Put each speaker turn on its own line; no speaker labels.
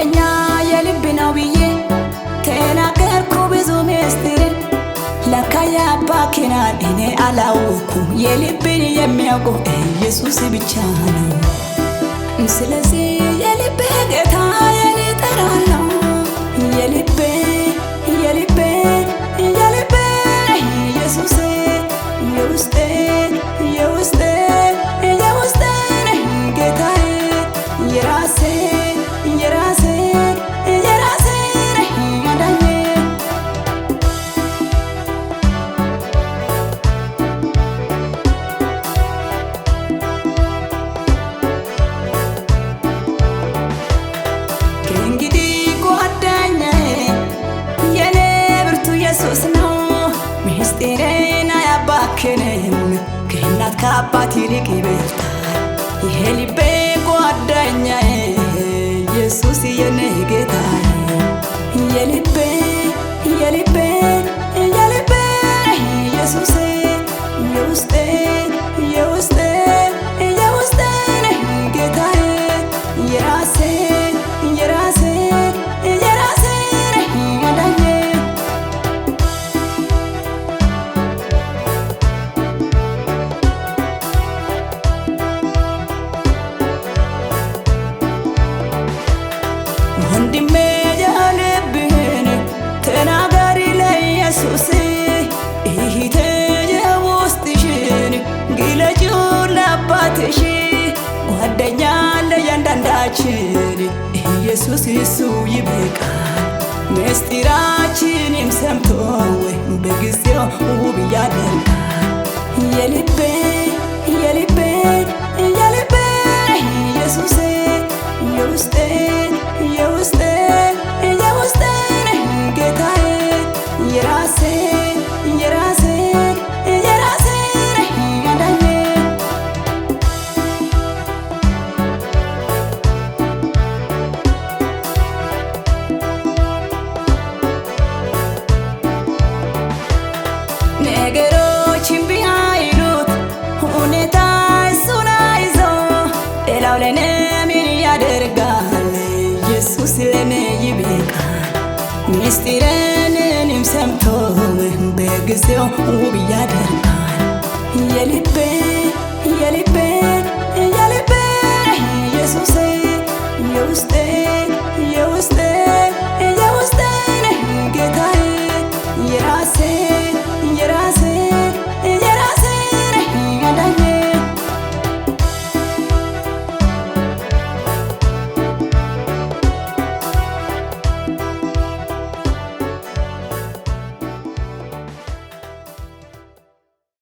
ጓደኛ የልብ ነው ብዬ ተናገርኩ ብዙ ምስጢር ለካ ያባክናል እኔ አላወኩም የልብን የሚያውቀው ኢየሱስ ብቻ ነው። ስለዚህ የልቤ ጌታ የኔ እጠራለሁ የልቤ የልቤ የልቤ ኢየሱስ የውስጤ የውስጤ የውስጤ ጌታዬ የራሴ የራሴ የራሴ አዳኜ ከእንግዲህ ጓደኛዬ የኔ ብርቱ ኢየሱስ ነው። ምስጢሬን አያባክንም ከእናት ከአባት ይልቅ ይበልጣል። ይሄ ልቤ ጓደኛዬ ኢየሱስ የኔ ጌታዬ የልቤ የልቤ የልቤ ኢየሱስ የውስጤ የውስጤ የውስጤ ጌታዬ የራሴ የራሴ የራሴ አዳኜ ወንድሜ የልብህን ተናገሪ ለኢየሱስ እህቴ የውስጥሽን ግለጪው ለአባትሽ ጓደኛ ለእያንዳንዳችን ኢየሱስ እሱ ይበቃል። ምስጢራችንም ሰምቶ በጊዜው ውብ ያደርጋል። የልቤ የልቤ የልቤ ኢየሱስ የውስጤ የውስጤ የውስጤ ጌታዬ የራሴ የራሴ የራሴ አዳኜ ነገሮችን ቢያይሉት ሁኔታ እሱን አይዞ ሌላው ለኔ ምን ያደርጋል ኢየሱስ ለኔ ይበቃል። ምስጢሬንም ሰምቶ በጊዜው ውብ ያደርጋል። የልቤ የልቤ የልቤ ኢየሱስ የውስጤ